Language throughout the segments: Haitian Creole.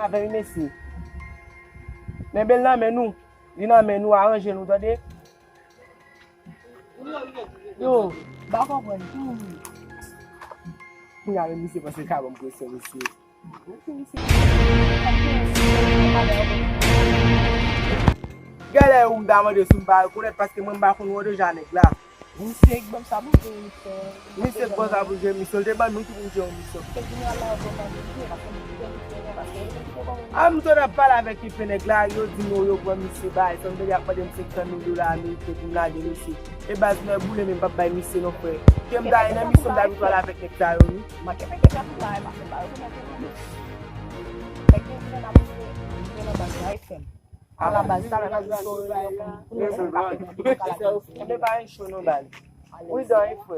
avec Messi. Mais belle là, mais nous, nous arranger nous, attendez. Yo, bah comprendre tout. Il y a le monsieur parce que quand on peut se monsieur. Gade ou m'dama de sou m'ba connaître parce que moi m'ba connait déjà nèg là. Misye bon ça bouge Monsieur bon ça bouge monsieur te ban nous tout bouge monsieur. Ah m'tona parler avec qui nèg là yo di nou yo pour monsieur bail ça veut dire pas de $50,000 américain pour la monsieur. Et base me boule même pas bail monsieur non frère. Que m'da une mission d'habitude avec nèg ça yo ni. Ma ke peke ça pour là ma se ba à la base, ça va nous on ne va pas show no bal. Oui, dans il faut.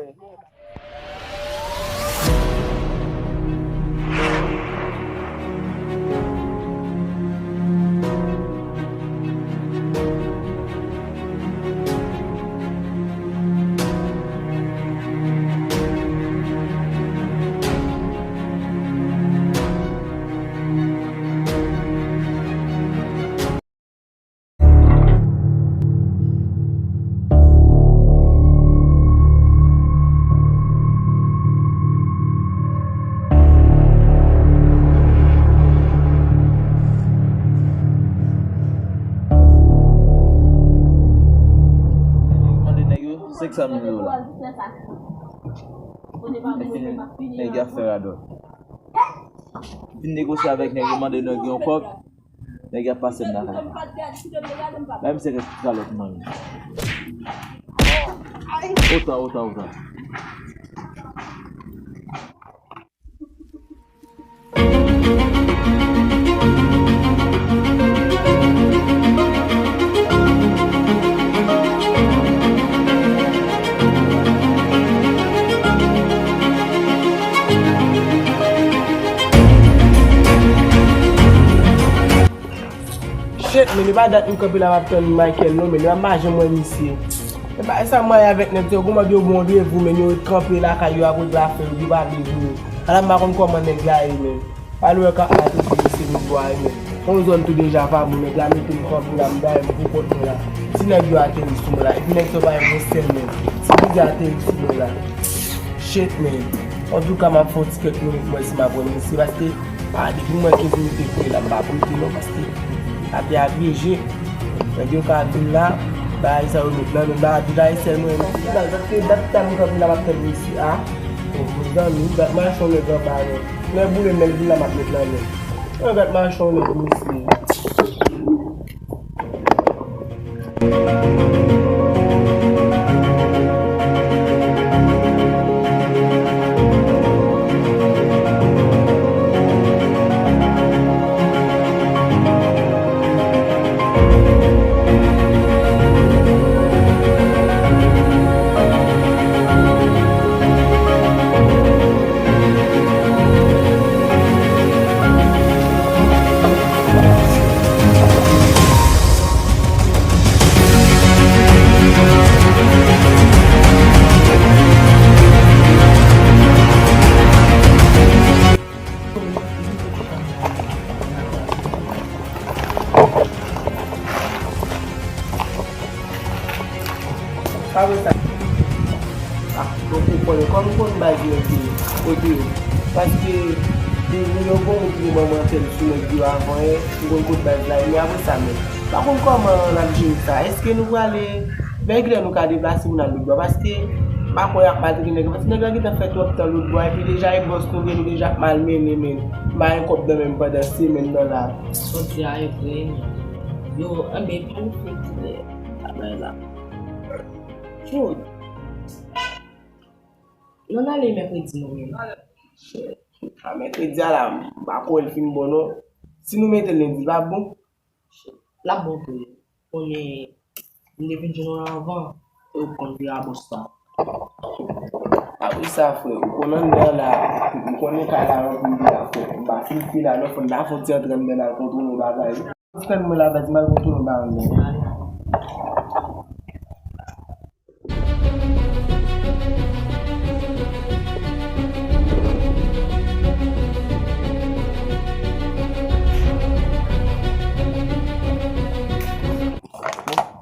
$600,000. Les gars faire d'autres. Fin négocier avec les demander de nous encore. Les gars passer dans la. Même c'est que ça l'autre monde. Autant. Mais pas date nous camper là va Michaël non mais nous marcher moi ici. Et bah ça moi avec net comment dire bon vous mais nous camper là quand yo a pour la faire du ba vous. Ala ma kon comment nèg là mais. Alors quand a tout ici nous boire mais. On zone tout déjà pas mon nèg là mettre nous camper là m'da pour porter là. Si nèg yo atteint ici là et puis nèg so ba un sel mais. Si vous atteint ici là. Shit man. En tout cas ma faute que moi ici ma bonne ici parce que depuis moi 15 minutes pour là pas pour non parce que après agrégé, je suis là, ça va nous là, déjà seulement parce que d'être comme la matin ici, ah, vous amis, d'être sur le grand barreau, mais vous le mettez là maintenant, on va marcher sur le ici. Parce que nous avons un moment sur le bureau avant et nous avons un base là et après ça. Par contre, comment on a géré ça? Est-ce que nous allons aller vers nous déplacer dans le bureau? Parce que ma première partie de parce que nous avons fait tout dans le bureau et puis déjà les boss nous déjà malmené mais un cop de même pas de semaine là. On dit à R.I.P. Yo, un peu tout fait là. Chaude. Non allez mercredi non. Mercredi là, bah quoi le film bon si nous mettons lundi pas bon. La bon on est venu avant et on dit à Boston. Ah oui ça frère, on est là, on est qu'à la on va filmer là, on va faire tirer dans la contourner bagage. Quand me la vas mal contourner bagage.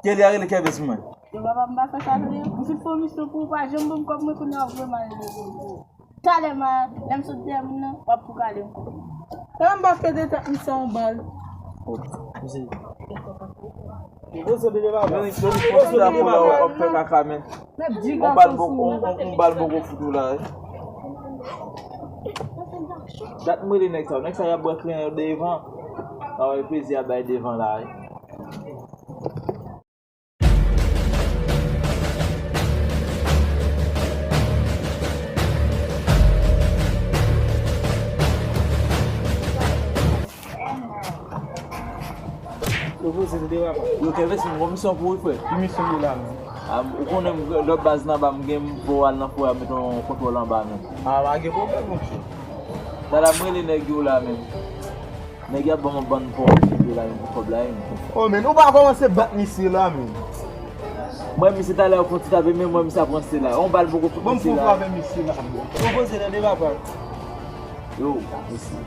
Quel est le Kervens moi? Je vais pas faire ça. Je faut Misye pour pas je me comme moi qu'on a vraiment. Tellement même ce terme pas pour aller. On va faire des techniciens en balle. On parle beaucoup foot là. Dat moi next time y a boire client devant. Ah ouais plaisir à bailler devant là. Yo Kervens une mission pour faire. Mission là. Ou connaît l'autre base là bas game pour aller pour mettre un contrôle en bas. Ah, va gagner problème monsieur. Dans la moi les nèg là même. Nèg a bon pour là un problème. Oh mais nous pas commencer battre Misye là mais. Moi Misye tout à l'heure quand tu avais même moi Misye a pensé là. On parle beaucoup Bon pour là. avec Misye là. Proposer dans débat pas. Yo,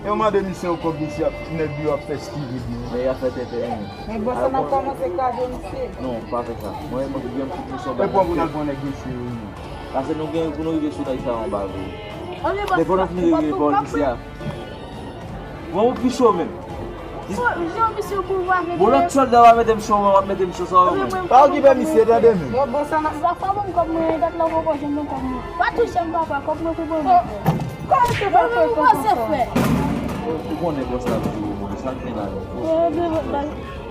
Et on m'a de Misye au commission nèg bio a fait ce qu'il veut. mais il a fait TPN. Mais bon ça n'a pas commencé cadeau Misye. Non, pas avec ça. Moi je suis bien pour mission. Et pour vous n'a pas négocier. Parce que nous gagnons pour nous arriver sur ça en bas. On est pas. Les bonnes finir les vols ici. Bon plus chaud même. J'ai Misye pour voir avec. Bon l'autre chose d'avoir mettre chaud, on va mettre chaud ça. Pas qui va Misye dans demain. Bon ça n'a pas bon comme moi d'être là pour je me comme. Pas toucher papa comme moi pour bon. Comment tu vas faire comment c'est fait? Tu connais pas ça pour ça qui là.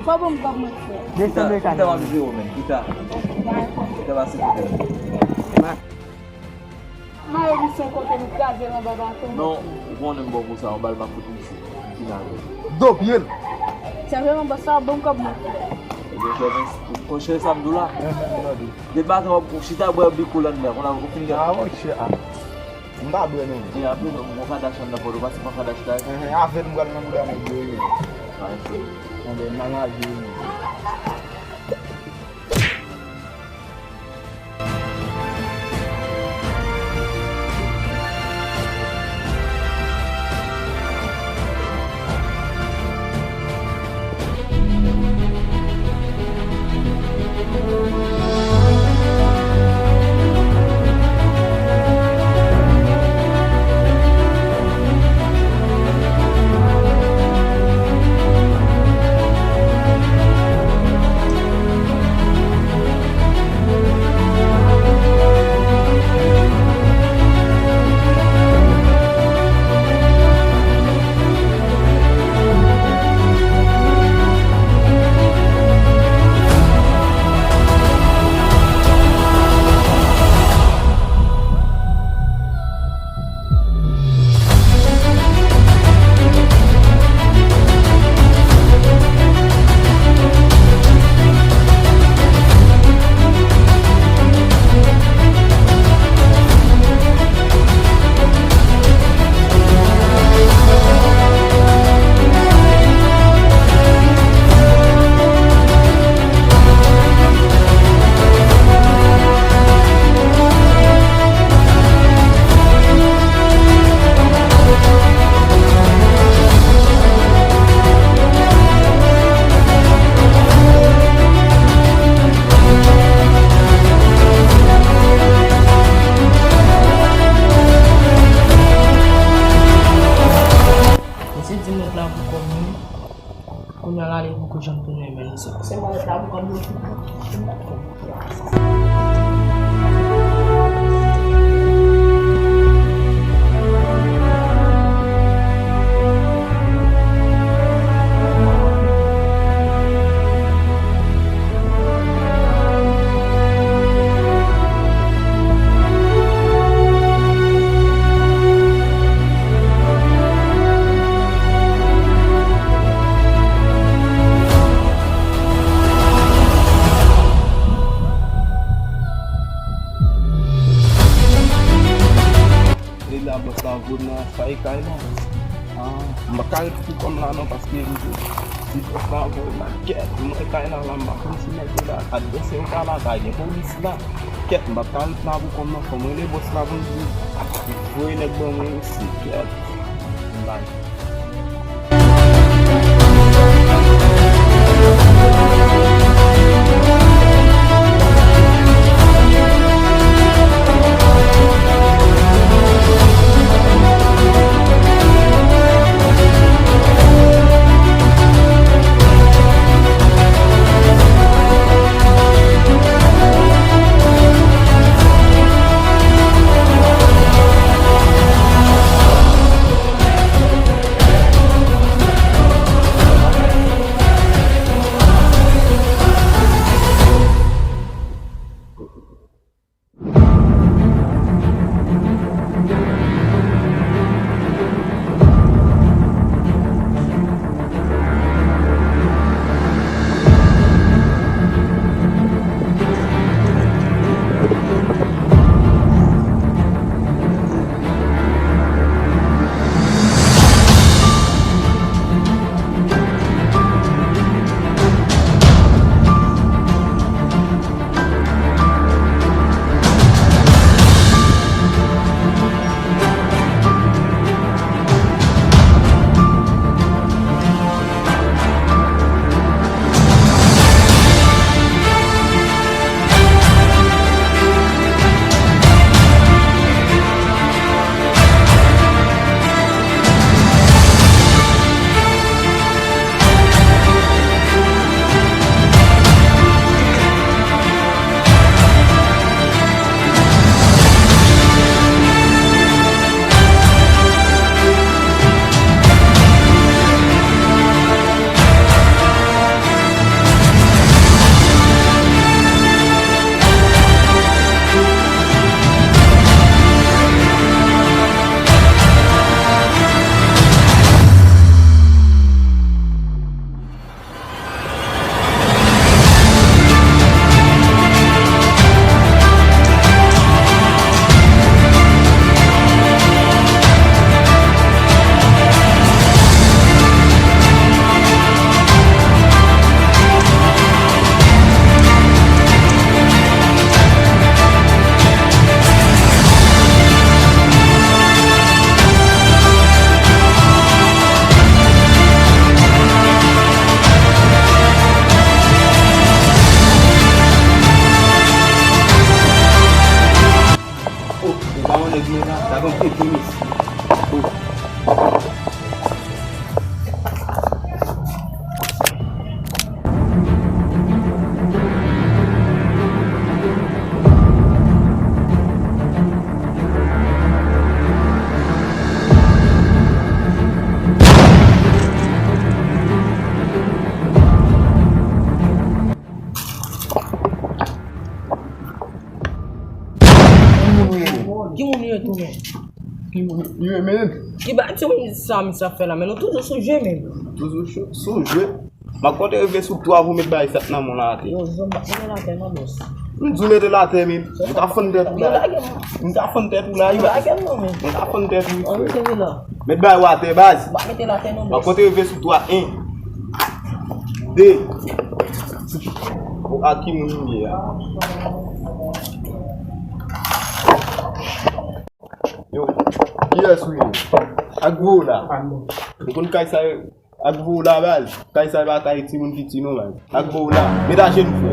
Pas bon comme moi. Kita va vidéo même. Kita va se Mais ils sont côté de caser dans le non, on aime beaucoup ça, on va le mettre ici. Donc bien. C'est vraiment pas ça bon comme moi. Pour chercher ça là. Débat pour chita boire beaucoup là on a beaucoup fini. Ah oui, c'est ah. M'ba bon non. Et après on va d'acheter dans pour passer pas d'acheter. Avec m'gal nan m'gal nan. On est malade. C'est mon état comme vous. Makan tu comme là non parce que si tu vas voir la quête, moi quand là la makan si mais là adressé au cas là il y a police là quête makan là vous comme les boss là vous il faut les bon ici quête là. Ki ba ti ou sa mi sa fè la men, nou toujou sou jwe men. Toujou sou jwe. Ma kote reve sou 3 vou met bay sat nan mon ate. Yo, zon ba, mwen la ten nan dos. Mzou mette la te min. Mwen ta fon tet ou Yo la. la gen man. Mwen ta fon tet ou la. Yo la gen man men. Mwen ta fon tet ou. An mwen te la. Met bay wate baz. Ba mette la ten nan Ma dos. kote reve sou 3 1 2 O aki moun ye ya. Yo, ki sou ye? Agvo la. Mwen kay sa agvo la baz. Kay sa ba kay ti moun fiti nou baz. Agvo la. Meta jen fwe.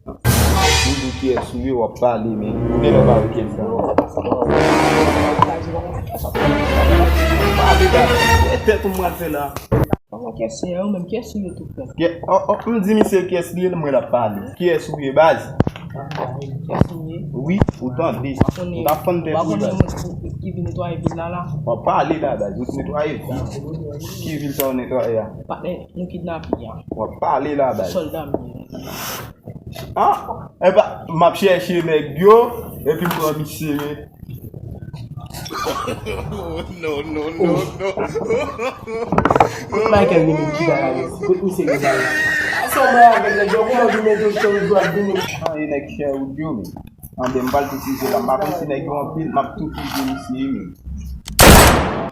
Mwen ki sou ye wap pale men. Mwen no ba wike sa. Pale da. E tet ou mwen fe la. Mwen kese yo men, kese yo tout fè. Mwen di mi se kes li mwen la pale. Ki sou ye baz? Kese yo. Oui, autant dis. On a fond de Bakon yon ki vi netwaye vil la la. on va parler là, juste nettoyer. Qui vil ça nettoyer? Patne, nou kidnap ya. On va parler là, Soldat mi. ah, et bah, m'a cherché nèg yo, et puis pour Misye. Michaël ni men ki da la yes. Kout mi se gen da la. Aso mwen avek le jo, kouman di men do chou do a di men. Ah, il nèg Sherwood yo, mais. En dem bal tout si la m'a si nèg yo en pile, m'a tout fi Misye men.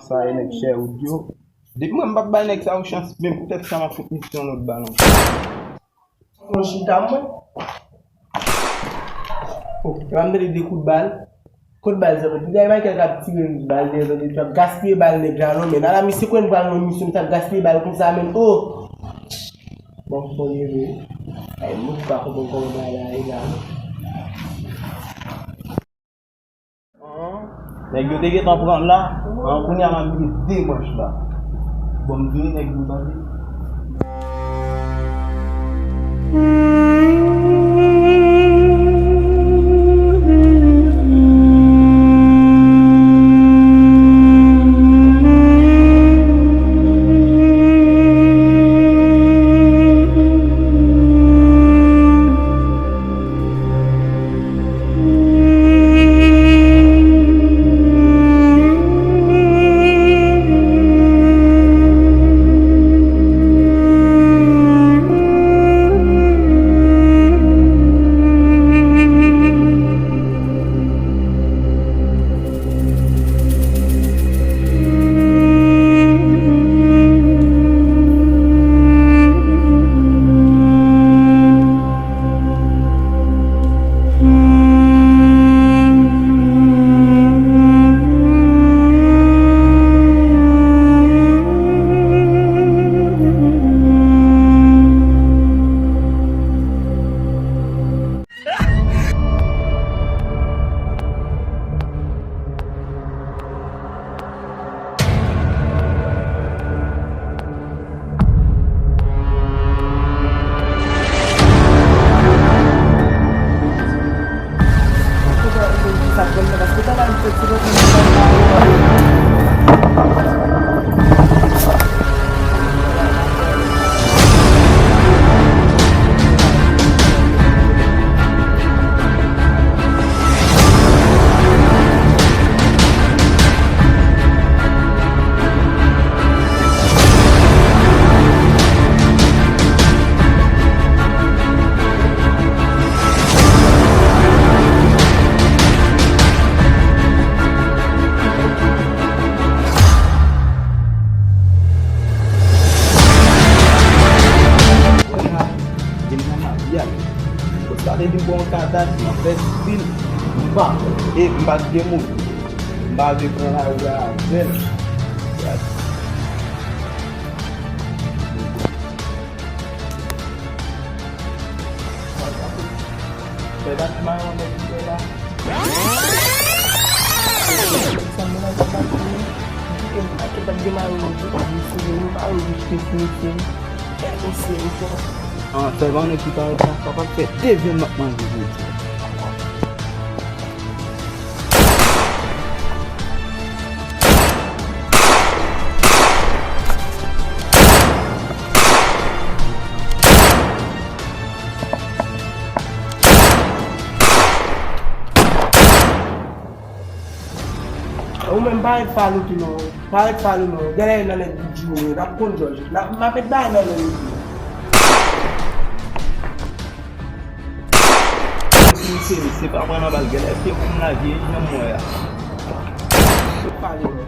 Ça il nèg Sherwood yo. Depuis moi m'a ba nèg ça ou chance, même peut-être ça m'a fait mission notre ballon. Mon chita mwen. Oh, yon am de coups de balle. Coup de balle, ça veut dire Michael a tiré une balle, tu as gaspillé balle les gars, mais dans la mission, quand on va dans mission, tu as gaspillé balle comme ça, même oh! Bon, il faut lever. Il ne faut pas qu'on va là, les gars. Nèg yo te get en prendre là, on connait à mis deux manches là. Bon me nèg yo dans et pas de mots. Pas de prendre que mais Ah, fè ban ek ki pa fè devyen makman di. Ou men baret falou ki nou, baret falou nou, gare nan ek di jou, nap kon joj, nap et bay nan ek di. Se pa mwen nan bal gale, te koum la vie, nan mwen ya. Se falou nou.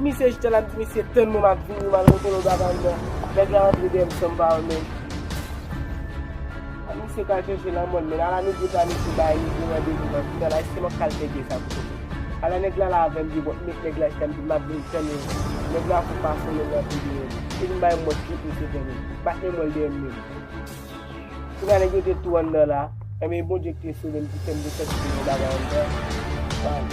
Misye jte la misye ten moun ap vini man rote lo davan de. Dek la rentre dem samba ou men. A misye ka cheche la moun men. A la nou gouta misye bayi ni mwen de vini. Fide la iske mwen kalte ge sa pou. A la neg la la avem di bot mek neg la istem di mabri tene. Neg la pou pason neg la vini. Sin bayi mwot ki misye tene. Bat ne mwol dem men. Fide la neg yo te $200. Eme bon jekte sou dem ki tem de set vini davan de. Pan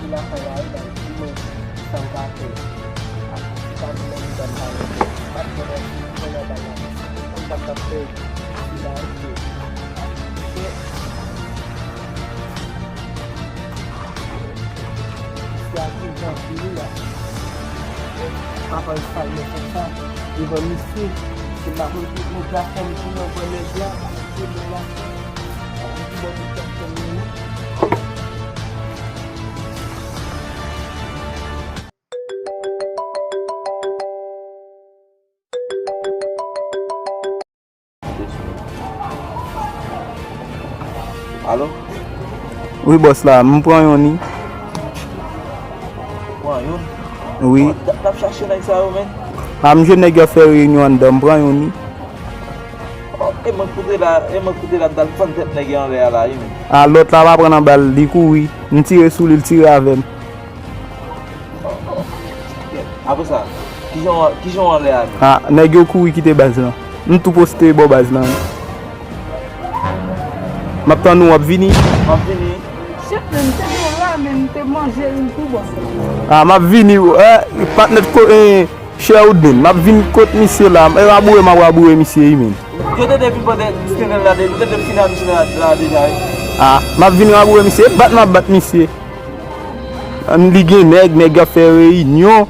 la kaya dan sino sangkate at mo dan tayo at mo na dalan ang pagkape sila ito siya sa pila kapag sa iyo sa iba misi sila ko mo japan sino Bolivia sila mo japan Alo? Oui, boss la, mwen pran yon ni. Pran yon? Oui. Tap chache nan sa yo men? Am je neg yo fè reunion dan, pran yon ni. E mwen koute la dal fan tep neg yon le ala yon men. A lot la va pran an bal, di kou oui. N tire sou li, l tire avem. Apo sa, ki jon an le ala? A, neg yo kou oui kite baz lan. N tou poste bo baz lan. Map tan nou ap vini? Ap vini? Chef men, te yo la men, te manje yon kou boss. A, map vini, patnet ko, Sherwood men. Map vini kote misye la, wabouwe misye yi men. Yo te depi pote stenen la de, yo te depi fina misye la deja yi? A, map vini wabouwe misye, bat misye. An lige neg yo fè reunion,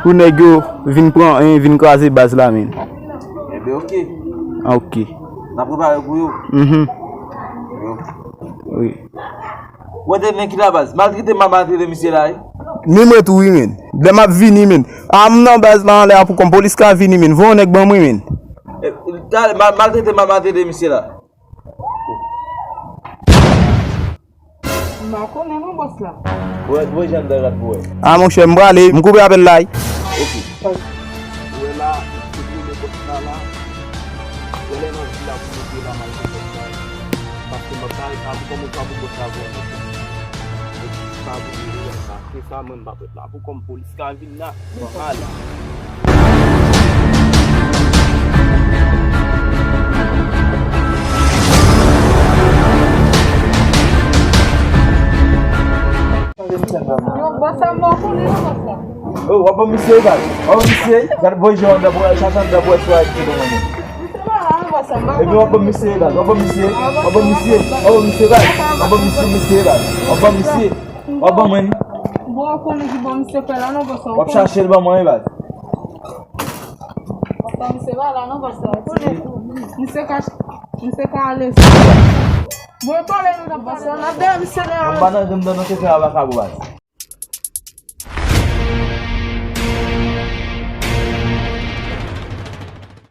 pou neg yo vin kwaze baz la men. Ebe ok. A, ok. Na prepare pou yo? Oui. Ou te nen ki la baz? Malgré te mamante de misye la yi? Mi mwen tou yi men. Dem ap vini men. Am nan baz lan le apou kom polis ka vini men. Von ek ban mwen men. Malgré te mamante de misye la? Mwa konnen mwen boss la. Ou jen de rat pou we? A mwen chè mbra le. Mkoupe apel la yi. Ok. Ou la, le boss la la. Ou le nan vila pou mwen la man. Paske mwen kare pou kom mwen kapou boss la vwen. Sa mwen bapet la pou kom polis ka vin na. Yo boss a mwen konnen boss la. Oh, wapa misye gade? Wapa misye? Gade boy joun da boy, chansan da boy swa ki do mwen. Ebi wapa misye gade? Wapa misye? Wapa misye? Wapa misye gade? Wapa misye gade? Wapa misye? Wapa mwen? Bon konnen ki bon misye fè la nan boss la. Wap chache l ba mwen gade? Wapa misye va la nan boss la. Misye ka ale. Mwen pale nou da pase, an ap dem sene Mwen banan jem dan nou te fe avak abou bas.